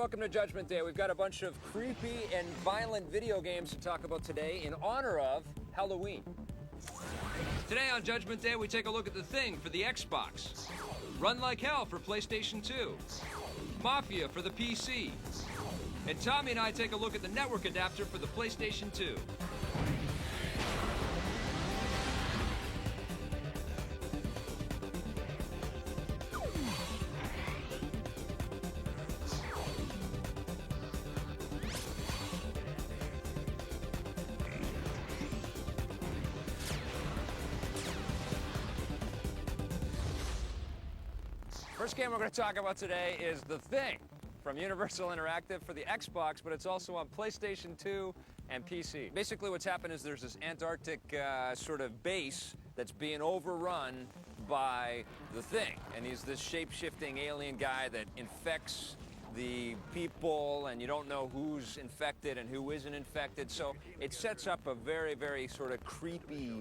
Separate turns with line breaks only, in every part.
welcome to Judgment Day. We've got a bunch of creepy and violent video games to talk about today in honor of Halloween. Today on Judgment Day, we take a look at The Thing for the Xbox, Run Like Hell for PlayStation 2, Mafia for the PC, and Tommy and I take a look at the network adapter for the PlayStation 2. First game we're going to talk about today is The Thing from Universal Interactive for the Xbox, but it's also on PlayStation 2 and PC. Basically what's happened is there's this Antarctic sort of base that's being overrun by The Thing, and he's this shape-shifting alien guy that infects the people, and you don't know who's infected and who isn't infected, so it sets up a very, very sort of creepy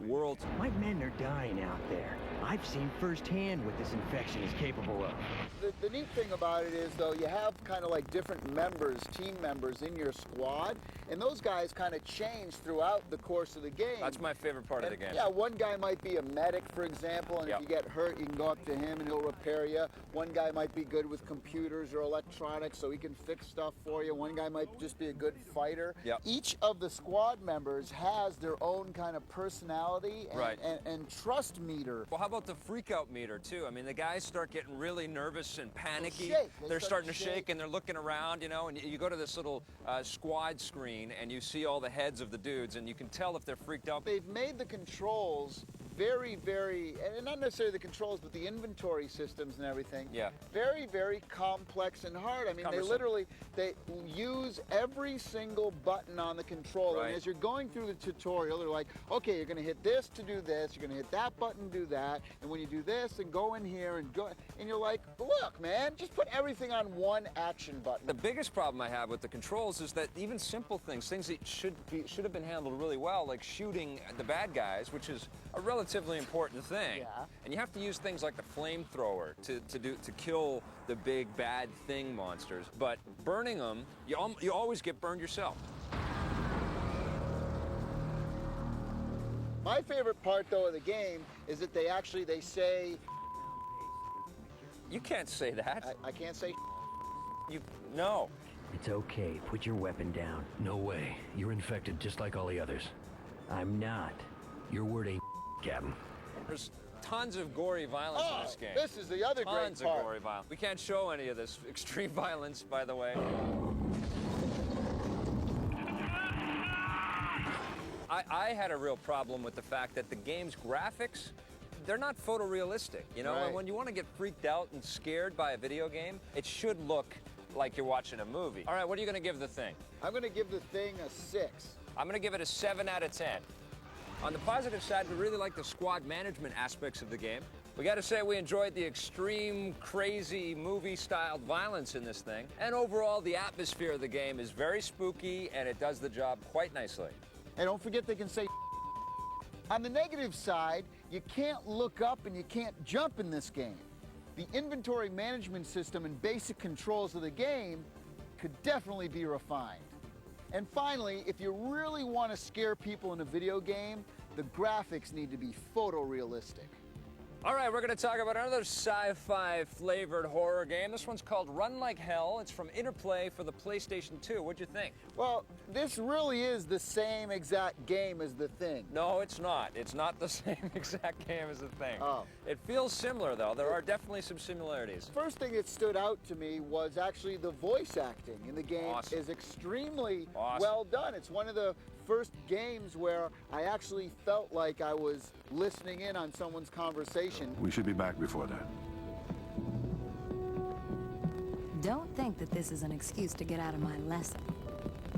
world.
My men are dying out there. I've seen firsthand what this infection is capable of.
The neat thing about it is, though, you have kind of like different members, team members in your squad, and those guys kind of change throughout the course of the game.
That's my favorite part of the game.
Yeah, one guy might be a medic, for example, and if you get hurt, you can go up to him and he'll repair you. One guy might be good with computers or electronics, so he can fix stuff for you. One guy might just be a good fighter.
Yep.
Each of the squad members has their own kind of personality and trust meter.
Well, how about the freak out meter, too? I mean, the guys start getting really nervous and panicky.
They're
starting to shake, and they're looking around, you know, and you go to this little squad screen, and you see all the heads of the dudes, and you can tell if they're freaked out.
They've made the controls very, very, and not necessarily the controls, but the inventory systems and everything.
Yeah.
Very, very complex and hard. I mean, they use every single button on the controller.
Right.
And as you're going through the tutorial, they're like, okay, you're going to hit this to do this, you're going to hit that button to do that, and when you do this, and go in here and go, and you're like, look, man, just put everything on one action button.
The biggest problem I have with the controls is that even simple things that should have been handled really well, like shooting the bad guys, which is a relatively important thing.
Yeah.
And you have to use things like the flamethrower to kill the big bad thing monsters. But burning them, you always get burned yourself.
My favorite part, though, of the game is that they say...
You can't say that.
I can't say...
No.
It's okay. Put your weapon down.
No way. You're infected just like all the others.
I'm not.
Your word ain't, Captain.
There's tons of gory violence in this game.
This is the other great part.
Tons of gory violence. We can't show any of this extreme violence, by the way. I had a real problem with the fact that the game's graphics, they're not photorealistic, you know?
Right.
And when you want to get freaked out and scared by a video game, it should look like you're watching a movie. All right, what are you going to give The Thing?
I'm going to give The Thing a 6.
I'm going to give it a 7 out of 10. On the positive side, we really like the squad management aspects of the game. We got to say we enjoyed the extreme, crazy, movie-styled violence in this thing. And overall, the atmosphere of the game is very spooky, and it does the job quite nicely.
And don't forget they can say On the negative side, you can't look up and you can't jump in this game. The inventory management system and basic controls of the game could definitely be refined. And finally, if you really want to scare people in a video game, the graphics need to be photorealistic.
All right, we're going to talk about another sci-fi flavored horror game. This one's called Run Like Hell. It's from Interplay for the PlayStation 2. What'd you think?
Well, this really is the same exact game as The Thing.
No, it's not. It's not the same exact game as The Thing.
Oh.
It feels similar, though. There are definitely some similarities.
First thing that stood out to me was actually the voice acting in the game is extremely well done. It's one of the first games where I actually felt like I was listening in on someone's conversation.
We should be back before that.
Don't think that this is an excuse to get out of my lesson.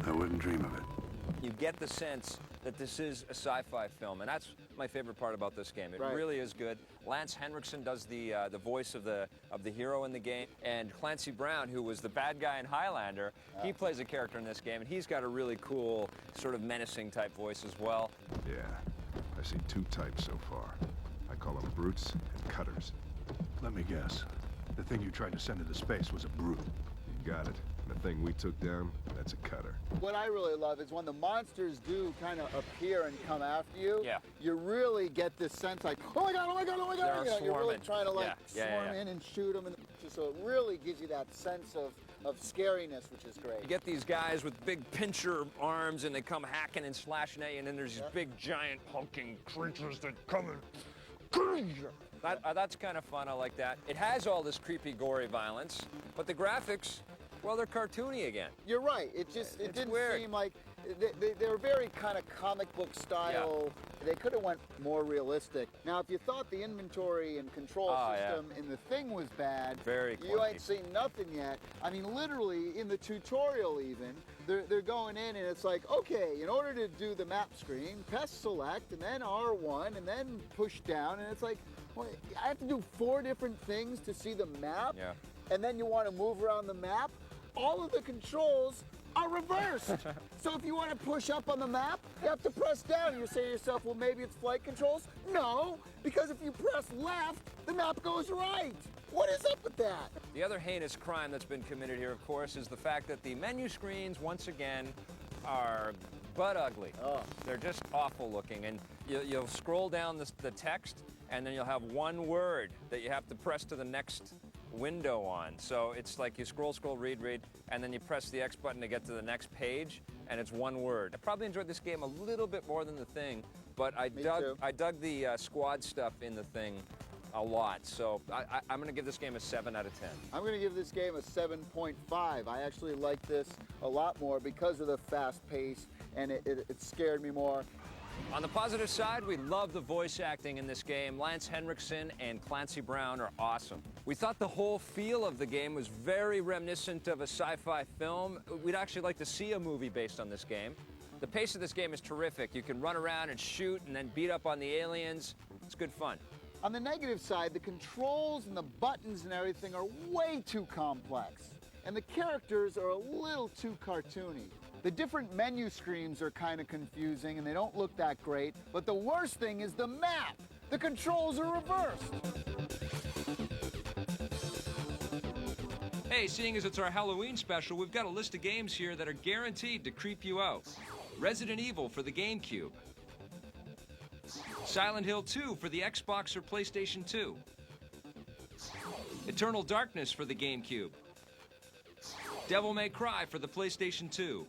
I wouldn't dream of it.
You get the sense that this is a sci-fi film, and that's my favorite part about this game. It really is good. Lance Henriksen does the voice of the hero in the game, and Clancy Brown, who was the bad guy in Highlander, he plays a character in this game, and he's got a really cool, sort of menacing type voice as well.
Yeah, I've seen two types so far. I call them brutes and cutters. Let me guess. The thing you tried to send into space was a brute. Got it. And the thing we took down, that's a cutter.
What I really love is when the monsters do kind of appear and come after you,
Yeah.
you really get this sense like, oh my god, oh my god, oh my god.
They're
You know, you're really
swarming.
trying to like
Yeah.
swarm in and shoot them. And so it really gives you that sense of scariness, which is great.
You get these guys with big pincher arms and they come hacking and slashing at you, and then there's these big giant hulking creatures that come and kill you. That's kind of fun. I like that. It has all this creepy, gory violence, but the graphics, well, they're cartoony again.
You're right. It didn't
weird.
seem like they were very kind of comic book style. They could have went more realistic. Now, if you thought the inventory and control system in the thing was bad,
Very
you
clunky.
ain't seen nothing yet. I mean, literally in the tutorial even, they're going in and it's like, okay, in order to do the map screen, press select and then R1 and then push down, and it's like, well, I have to do 4 different things to see the map.
Yeah.
And then you want to move around the map. All of the controls are reversed. So if you want to push up on the map, you have to press down. You say to yourself, well, maybe it's flight controls. No, because if you press left, the map goes right. What is up with that?
The other heinous crime that's been committed here, of course, is the fact that the menu screens, once again, are butt ugly.
Oh.
They're just awful looking, and you'll scroll down the text, and then you'll have one word that you have to press to the next window on. So it's like you scroll, read, and then you press the X button to get to the next page, and it's one word. I probably enjoyed this game a little bit more than the thing, but I dug the squad stuff in the thing a lot. So I'm going to give this game a 7 out of 10.
I'm going to give this game a 7.5. I actually like this a lot more because of the fast pace, and it scared me more.
On the positive side, we love the voice acting in this game. Lance Henriksen and Clancy Brown are awesome. We thought the whole feel of the game was very reminiscent of a sci-fi film. We'd actually like to see a movie based on this game. The pace of this game is terrific. You can run around and shoot and then beat up on the aliens. It's good fun.
On the negative side, the controls and the buttons and everything are way too complex, and the characters are a little too cartoony. The different menu screens are kind of confusing and they don't look that great, but the worst thing is the map. The controls are reversed.
Hey, seeing as it's our Halloween special, we've got a list of games here that are guaranteed to creep you out. Resident Evil for the GameCube. Silent Hill 2 for the Xbox or PlayStation 2. Eternal Darkness for the GameCube. Devil May Cry for the PlayStation 2.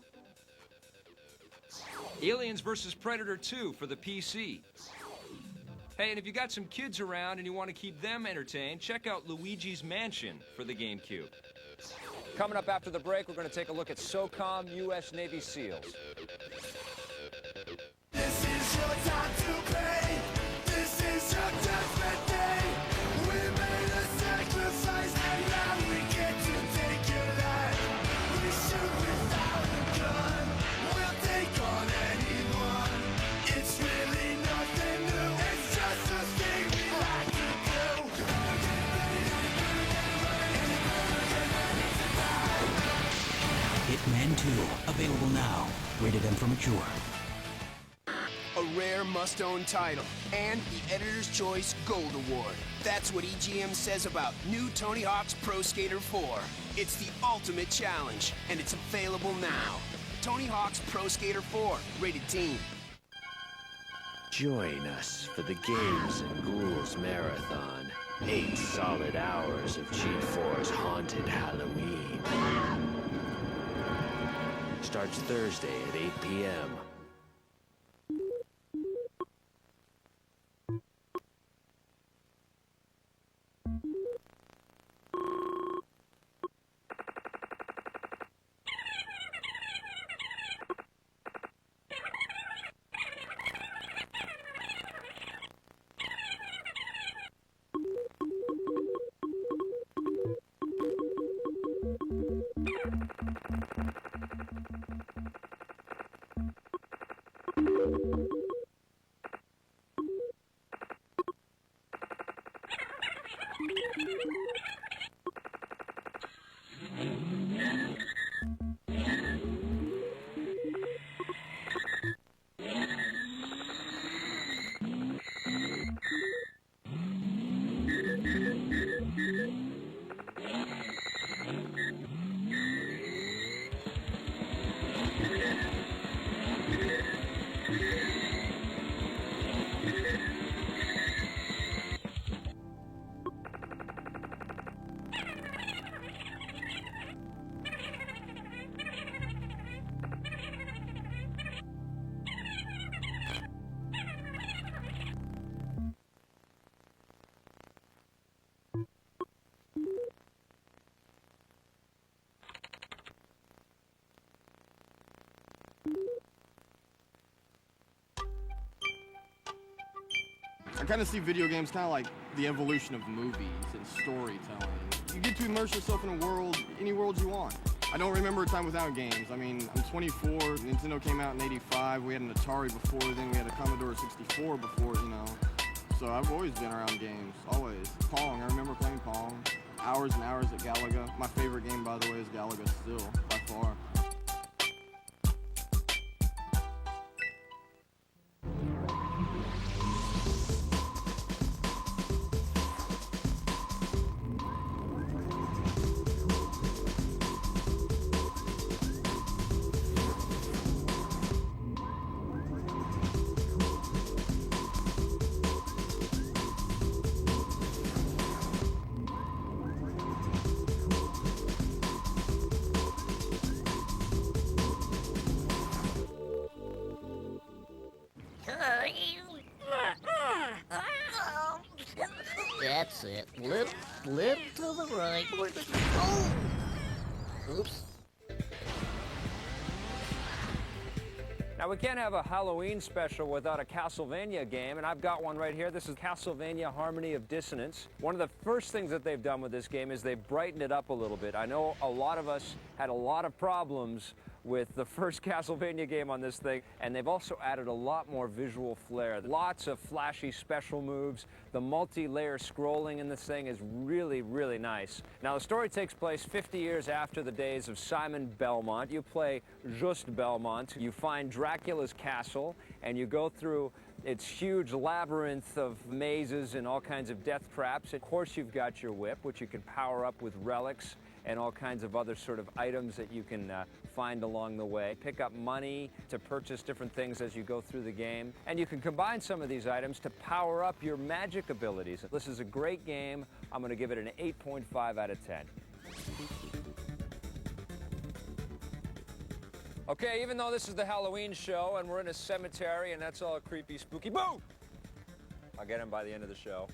Aliens vs. Predator 2 for the PC. Hey, and if you got some kids around and you want to keep them entertained, check out Luigi's Mansion for the GameCube. Coming up after the break, we're going to take a look at SOCOM U.S. Navy SEALs.
This is your time to pay. This is your judgment day. We made a sacrifice, and now we get to take your life. We shoot without a gun. We'll take on anyone. It's really nothing new. It's just a thing we like to do.
Hitman 2, available now. Rated M for mature.
A rare must-own title, and the Editor's Choice Gold Award. That's what EGM says about new Tony Hawk's Pro Skater 4. It's the ultimate challenge, and it's available now. Tony Hawk's Pro Skater 4, rated teen.
Join us for the Games and Ghouls Marathon. 8 solid hours of G4's haunted Halloween. Starts Thursday at 8 p.m.
I kind of see video games kind of like the evolution of movies and storytelling. You get to immerse yourself in a world, any world you want. I don't remember a time without games. I mean, I'm 24, Nintendo came out in '85, we had an Atari before then, we had a Commodore 64 before, you know. So I've always been around games, always. Pong, I remember playing Pong. Hours and hours at Galaga. My favorite game, by the way, is Galaga still, by far.
That's it. Little to the right. Oh! Oops.
Now, we can't have a Halloween special without a Castlevania game, and I've got one right here. This is Castlevania Harmony of Dissonance. One of the first things that they've done with this game is they've brightened it up a little bit. I know a lot of us had a lot of problems with the first Castlevania game on this thing, and they've also added a lot more visual flair. Lots of flashy special moves. The multi-layer scrolling in this thing is really, really nice. Now, the story takes place 50 years after the days of Simon Belmont. You play Just Belmont. You find Dracula's castle, and you go through its huge labyrinth of mazes and all kinds of death traps. Of course, you've got your whip, which you can power up with relics and all kinds of other sort of items that you can find along the way. Pick up money to purchase different things as you go through the game. And you can combine some of these items to power up your magic abilities. This is a great game. I'm going to give it an 8.5 out of 10. Okay, even though this is the Halloween show and we're in a cemetery and that's all creepy, spooky, boo! I'll get him by the end of the show.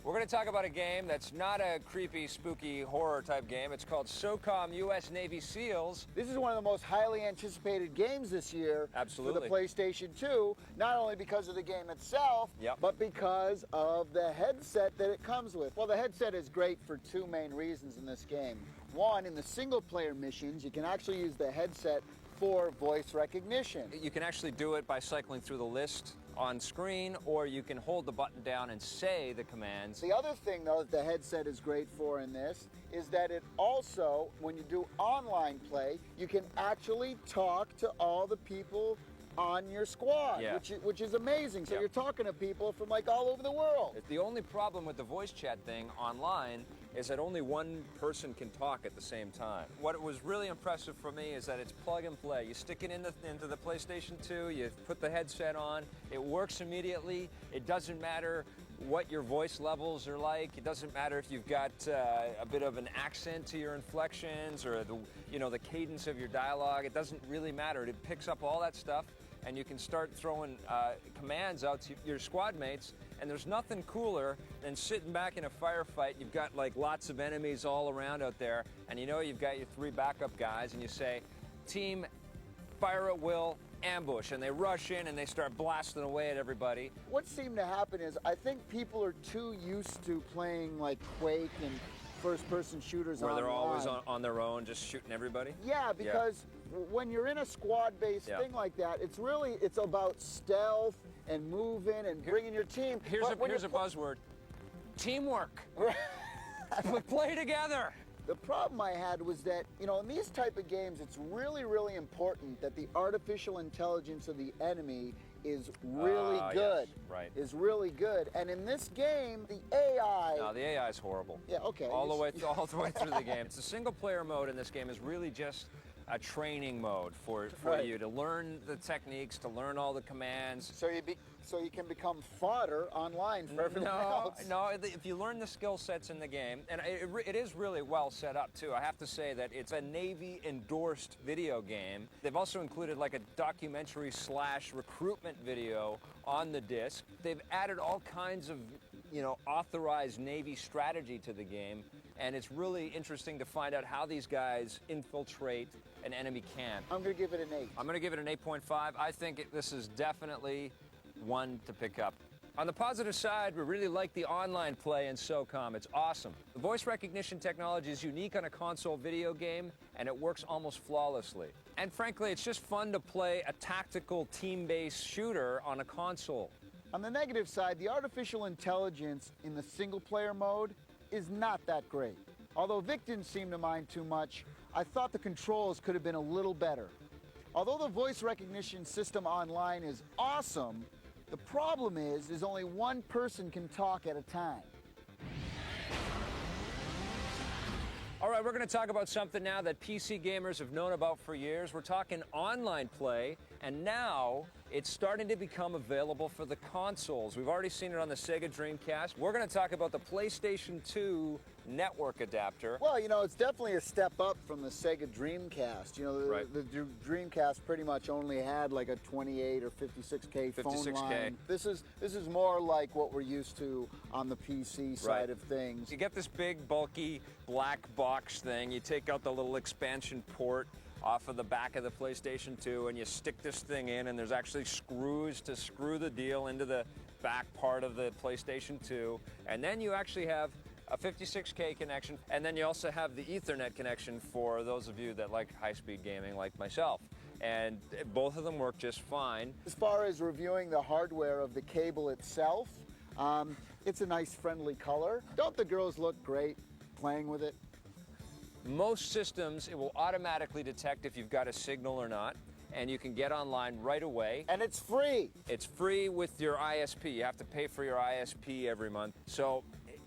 We're going to talk about a game that's not a creepy, spooky, horror type game. It's called SOCOM U.S. Navy SEALs.
This is one of the most highly anticipated games this year.
Absolutely.
For the PlayStation 2, not only because of the game itself, but because of the headset that it comes with. Well, the headset is great for two main reasons in this game. One, in the single-player missions, you can actually use the headset for voice recognition.
You can actually do it by cycling through the list on screen, or you can hold the button down and say the commands.
The other thing, though, that the headset is great for in this is that it also, when you do online play, you can actually talk to all the people on your squad, which is amazing. So you're talking to people from like all over the world.
The only problem with the voice chat thing online is that only one person can talk at the same time. What was really impressive for me is that it's plug and play. You stick it into the PlayStation 2, you put the headset on, it works immediately. It doesn't matter what your voice levels are like. It doesn't matter if you've got a bit of an accent to your inflections or the cadence of your dialogue. It doesn't really matter. It picks up all that stuff, and you can start throwing commands out to your squad mates. And there's nothing cooler than sitting back in a firefight. You've got like lots of enemies all around out there, and you know you've got your three backup guys, and you say, team, fire at will, ambush, and they rush in and they start blasting away at everybody.
What seemed to happen is I think people are too used to playing like Quake and first-person shooters
where they're
online.
always on their own, just shooting everybody?
Yeah, because when you're in a squad-based thing like that, it's about stealth and moving and bringing your team.
Here's a buzzword. Teamwork. Play together.
The problem I had was that, in these type of games, it's really, really important that the artificial intelligence of the enemy is really good.
Yes, right.
Is really good. And in this game, the AI...
No, the AI is horrible.
Yeah, okay.
All the way through the game. It's a single-player mode in this game is really just a training mode for you to learn the techniques, to learn all the commands.
So you can become fodder online for everyone else.
No, if you learn the skill sets in the game, and it is really well set up too. I have to say that it's a Navy-endorsed video game. They've also included like a documentary / recruitment video on the disc. They've added all kinds of authorized Navy strategy to the game, and it's really interesting to find out how these guys infiltrate an enemy camp.
I'm going to give it an 8.
I'm going to give it an 8.5. I think this is definitely one to pick up On the positive side, we really like the online play in SOCOM. It's awesome. The voice recognition technology is unique on a console video game, and it works almost flawlessly. And frankly, it's just fun to play a tactical team-based shooter on a console.
On the negative side, the artificial intelligence in the single-player mode is not that great. Although Vic didn't seem to mind too much, I thought the controls could have been a little better. Although the voice recognition system online is awesome, the problem is only one person can talk at a time.
All right, we're going to talk about something now that PC gamers have known about for years. We're talking online play, and now it's starting to become available for the consoles. We've already seen it on the Sega Dreamcast. We're going to talk about the PlayStation 2 network adapter.
Well, you know, it's definitely a step up from the Sega Dreamcast. You know, the Dreamcast pretty much only had like a 28 or 56K phone line. This is more like what we're used to on the PC side of things.
You get this big, bulky, black box thing. You take out the little expansion port off of the back of the PlayStation 2, and you stick this thing in, and there's actually screws to screw the deal into the back part of the PlayStation 2. And then you actually have a 56K connection, and then you also have the Ethernet connection for those of you that like high-speed gaming like myself. And both of them work just fine.
As far as reviewing the hardware of the cable itself, it's a nice friendly color. Don't the girls look great playing with it?
Most systems, it will automatically detect if you've got a signal or not, and you can get online right away.
And it's free.
It's free with your ISP. You have to pay for your ISP every month. So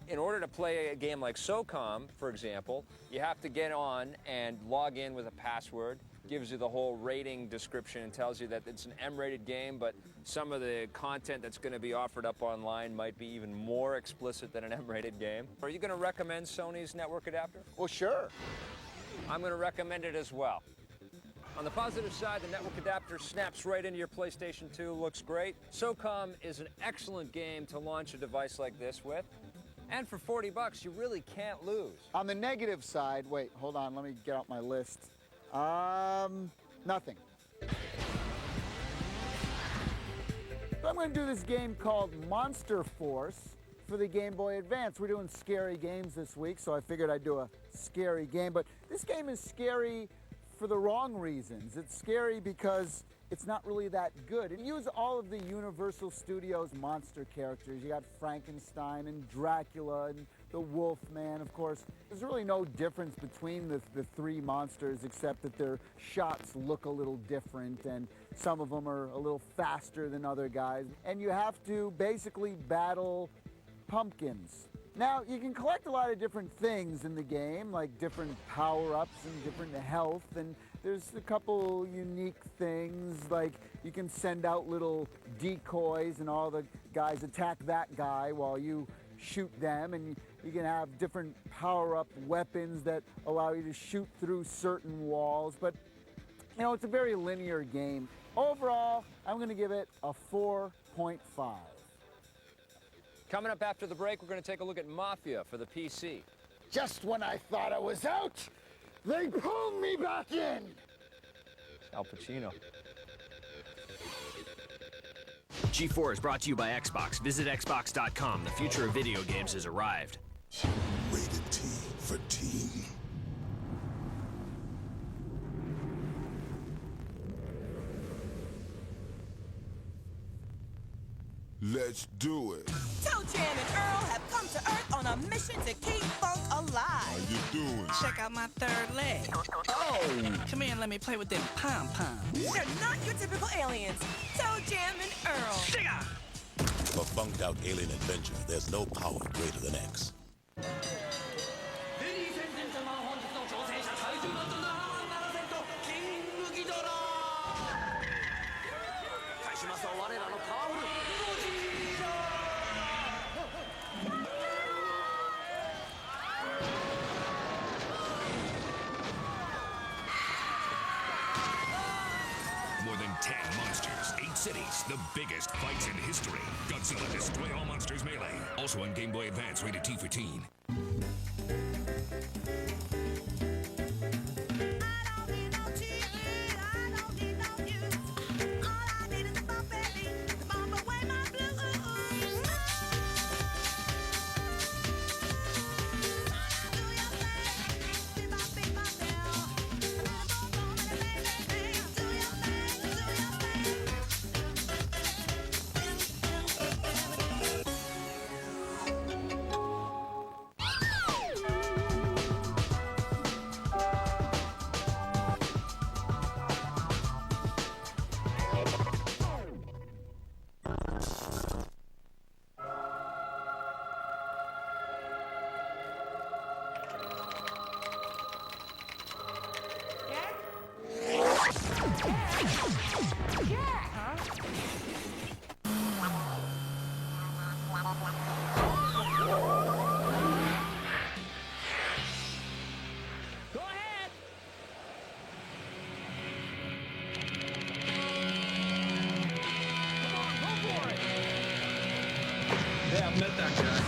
in order to play a game like SOCOM, for example, you have to get on and log in with a password. Gives you the whole rating description and tells you that it's an M-rated game, but some of the content that's going to be offered up online might be even more explicit than an M-rated game. Are you going to recommend Sony's network adapter?
Well, sure.
I'm going to recommend it as well. On the positive side, the network adapter snaps right into your PlayStation 2, looks great. SOCOM is an excellent game to launch a device like this with. And for $40, you really can't lose.
On the negative side, wait, hold on, let me get out my list. Nothing. So I'm going to do this game called Monster Force for the Game Boy Advance. We're doing scary games this week, so I figured I'd do a scary game. But this game is scary for the wrong reasons. It's scary because it's not really that good. It uses all of the Universal Studios monster characters. You got Frankenstein and Dracula and the Wolfman, of course. There's really no difference between the three monsters except that their shots look a little different, and some of them are a little faster than other guys. And you have to basically battle pumpkins. Now, you can collect a lot of different things in the game, like different power-ups and different health, and there's a couple unique things, like you can send out little decoys and all the guys attack that guy while you shoot them, and you can have different power-up weapons that allow you to shoot through certain walls, but you know, it's a very linear game. Overall, I'm going to give it a 4.5.
Coming up after the break, we're going to take a look at Mafia for the PC.
Just when I thought I was out, they pulled me back in!
Al Pacino.
G4 is brought to you by Xbox. Visit Xbox.com. The future of video games has arrived.
Rated T for teen. Let's do it.
Toe Jam and Earl have come to Earth on a mission to keep funk alive.
How you doing?
Check out my third leg. Oh! Come here and let me play with them pom-poms.
They're not your typical aliens. Toe Jam and Earl.
Digga!
For funked out alien adventure, there's no power greater than X.
More than 10 monsters, 8 cities, the biggest fights in history. Godzilla Destroy All Monsters Melee. Also on Game Boy Advance, rated T for teen.
Go ahead. Come on, go for it.
Yeah, I met that guy.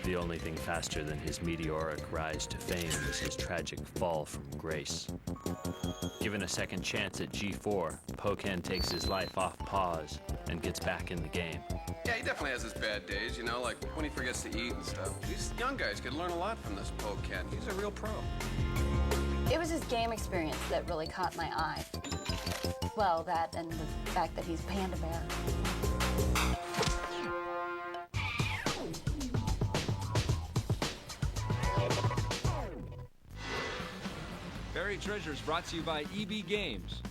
The only thing faster than his meteoric rise to fame is his tragic fall from grace. Given a second chance at G4, Pocan takes his life off pause and gets back in the game.
Yeah, he definitely has his bad days, you know, like when he forgets to eat and stuff. These young guys could learn a lot from this Pocan. He's a real pro.
It was his game experience that really caught my eye. Well, that and the fact that he's Panda Bear.
Buried Treasures brought to you by EB Games.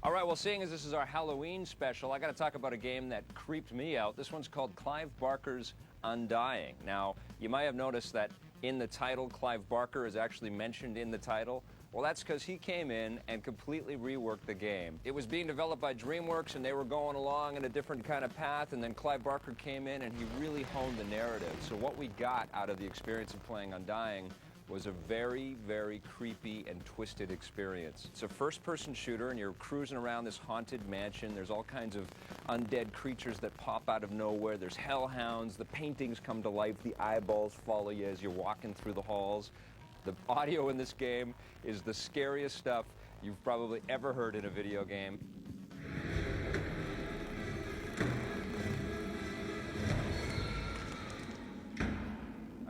All right, well, seeing as this is our Halloween special, I got to talk about a game that creeped me out. This one's called Clive Barker's Undying. Now, you might have noticed that in the title, Clive Barker is actually mentioned in the title. Well, that's because he came in and completely reworked the game. It was being developed by DreamWorks, and they were going along in a different kind of path, and then Clive Barker came in, and he really honed the narrative. So what we got out of the experience of playing Undying was a very, very creepy and twisted experience. It's a first-person shooter, and you're cruising around this haunted mansion. There's all kinds of undead creatures that pop out of nowhere. There's hellhounds. The paintings come to life. The eyeballs follow you as you're walking through the halls. The audio in this game is the scariest stuff you've probably ever heard in a video game.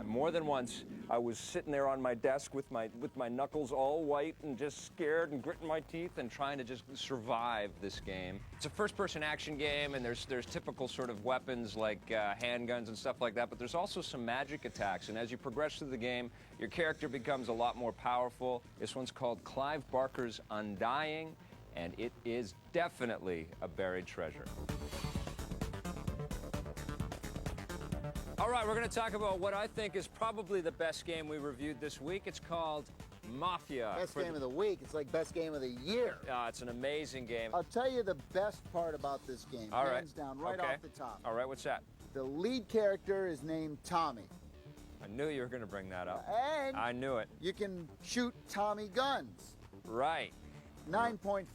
More than once, I was sitting there on my desk with my knuckles all white and just scared and gritting my teeth and trying to just survive this game. It's a first-person action game, and there's typical sort of weapons like handguns and stuff like that, but there's also some magic attacks, and as you progress through the game, your character becomes a lot more powerful. This one's called Clive Barker's Undying, and it is definitely a buried treasure. All right, we're going to talk about what I think is probably the best game we reviewed this week. It's called Mafia.
Best game of the week. It's like best game of the year.
It's an amazing game.
I'll tell you the best part about this game, hands down, right off the top.
All right, what's that?
The lead character is named Tommy.
I knew you were going to bring that up.
And
I knew it.
You can shoot Tommy guns.
Right.
9.5.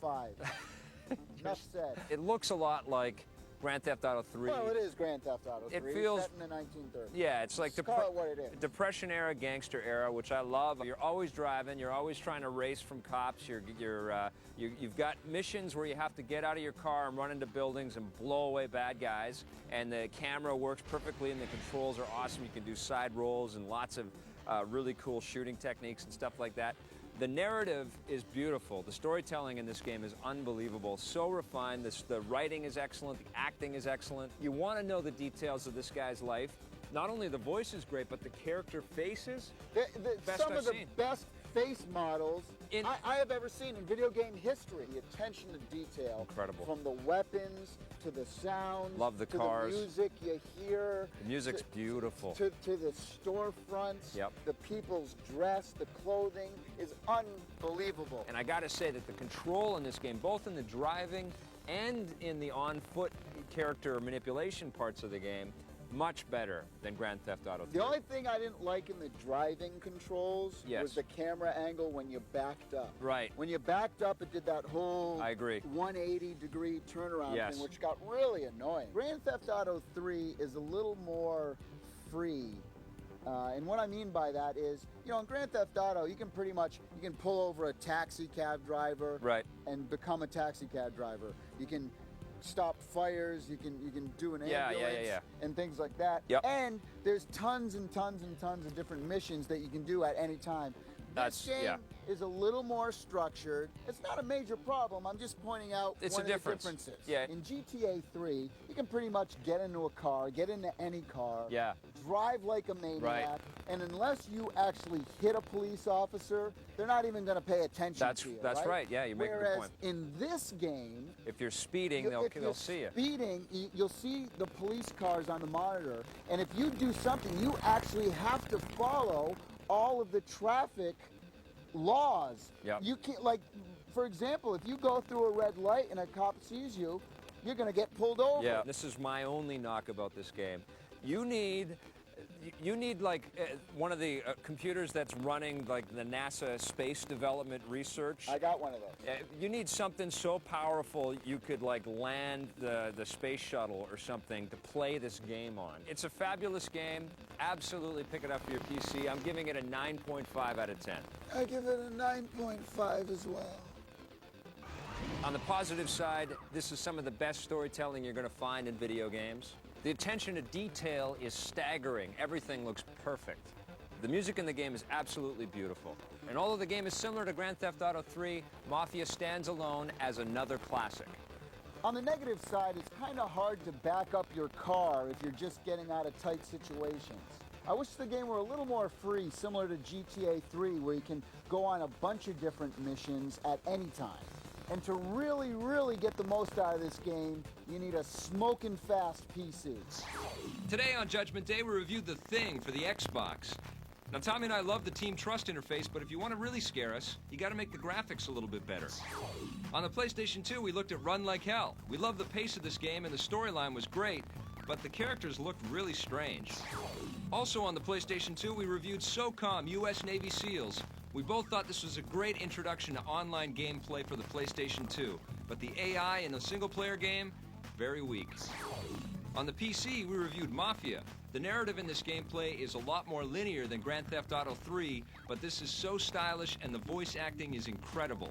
Enough said.
It looks a lot like Grand Theft Auto 3.
Well, it is Grand Theft Auto 3.
It feels
set in the 1930s.
Yeah, it's like
call it what it is.
Depression era, gangster era, which I love. You're always driving. You're always trying to race from cops. You've got missions where you have to get out of your car and run into buildings and blow away bad guys. And the camera works perfectly, and the controls are awesome. You can do side rolls and lots of really cool shooting techniques and stuff like that. The narrative is beautiful. The storytelling in this game is unbelievable. So refined. The writing is excellent. The acting is excellent. You want to know the details of this guy's life. Not only the voice is great, but the character faces.
Some of the best face models I have ever seen in video game history. The attention to detail.
Incredible.
From the weapons to the sounds.
Love the
to
cars.
The music you hear.
The music's beautiful.
To the storefronts.
Yep.
The people's dress, the clothing is unbelievable.
And I got to say that the control in this game, both in the driving and in the on-foot character manipulation parts of the game, much better than Grand Theft Auto 3.
The only thing I didn't like in the driving controls was the camera angle when you backed up.
Right.
When you backed up, it did that whole
I agree.
180-degree turnaround thing, which got really annoying. Grand Theft Auto 3 is a little more free. And what I mean by that is, you know, in Grand Theft Auto, you can pull over a taxi cab driver
and
become a taxi cab driver. You can stop fires. You can do an ambulance and things like that.
Yep.
And there's tons and tons and tons of different missions that you can do at any time. This game is a little more structured. It's not a major problem. I'm just pointing out one of the differences.
Yeah.
In GTA 3, you can pretty much get into a car, get into any car, drive like a maniac, and unless you actually hit a police officer, they're not even going to pay attention to you.
That's right. Yeah, you make a good point.
Whereas in this game,
if you're speeding, they'll see you.
Speeding, you'll see the police cars on the monitor, and if you do something, you actually have to follow all of the traffic laws. You can't, like, for example, if you go through a red light and a cop sees you, you're going to get pulled over.
Yeah, this is my only knock about this game. You need like one of the computers that's running like the NASA space development research.
I got one of those.
You need something so powerful you could like land the space shuttle or something to play this game on. It's a fabulous game. Absolutely pick it up for your PC. I'm giving it a 9.5 out of 10.
I give it a 9.5 as well.
On the positive side, this is some of the best storytelling you're going to find in video games. The attention to detail is staggering. Everything looks perfect. The music in the game is absolutely beautiful. And although the game is similar to Grand Theft Auto 3, Mafia stands alone as another classic.
On the negative side, it's kind of hard to back up your car if you're just getting out of tight situations. I wish the game were a little more free, similar to GTA 3, where you can go on a bunch of different missions at any time. And to really, really get the most out of this game, you need a smoking fast PC.
Today on Judgment Day, we reviewed The Thing for the Xbox. Now, Tommy and I love the Team Trust interface, but if you want to really scare us, you got to make the graphics a little bit better. On the PlayStation 2, we looked at Run Like Hell. We loved the pace of this game, and the storyline was great, but the characters looked really strange. Also on the PlayStation 2, we reviewed SOCOM, U.S. Navy SEALs. We both thought this was a great introduction to online gameplay for the PlayStation 2, but the AI in the single-player game, very weak. On the PC, we reviewed Mafia. The narrative in this gameplay is a lot more linear than Grand Theft Auto 3, but this is so stylish and the voice acting is incredible.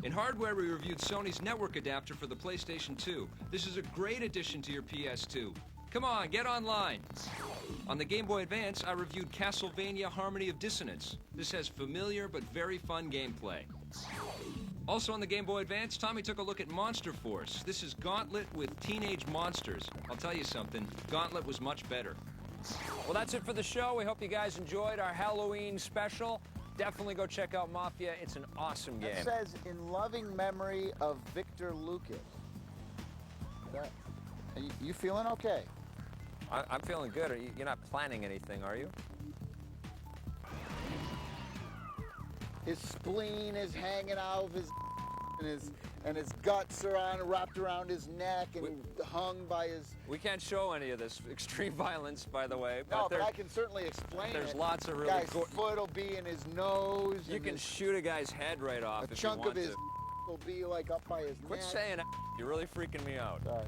In hardware, we reviewed Sony's network adapter for the PlayStation 2. This is a great addition to your PS2. Come on, get online. On the Game Boy Advance, I reviewed Castlevania Harmony of Dissonance. This has familiar but very fun gameplay. Also on the Game Boy Advance, Tommy took a look at Monster Force. This is Gauntlet with teenage monsters. I'll tell you something, Gauntlet was much better. Well, that's it for the show. We hope you guys enjoyed our Halloween special. Definitely go check out Mafia. It's an awesome game.
It says, in loving memory of Victor Lucas. You feeling okay?
I'm feeling good. You're not planning anything, are you?
His spleen is hanging out of his and his guts are wrapped around his neck and hung by his...
We can't show any of this extreme violence, by the way.
No, but I can certainly explain it.
There's lots of really...
Guy's foot will be in his nose.
You can shoot a guy's head right off if you want to.
A chunk of his will be like up by his neck.
Quit saying that. You're really freaking me out.
All right.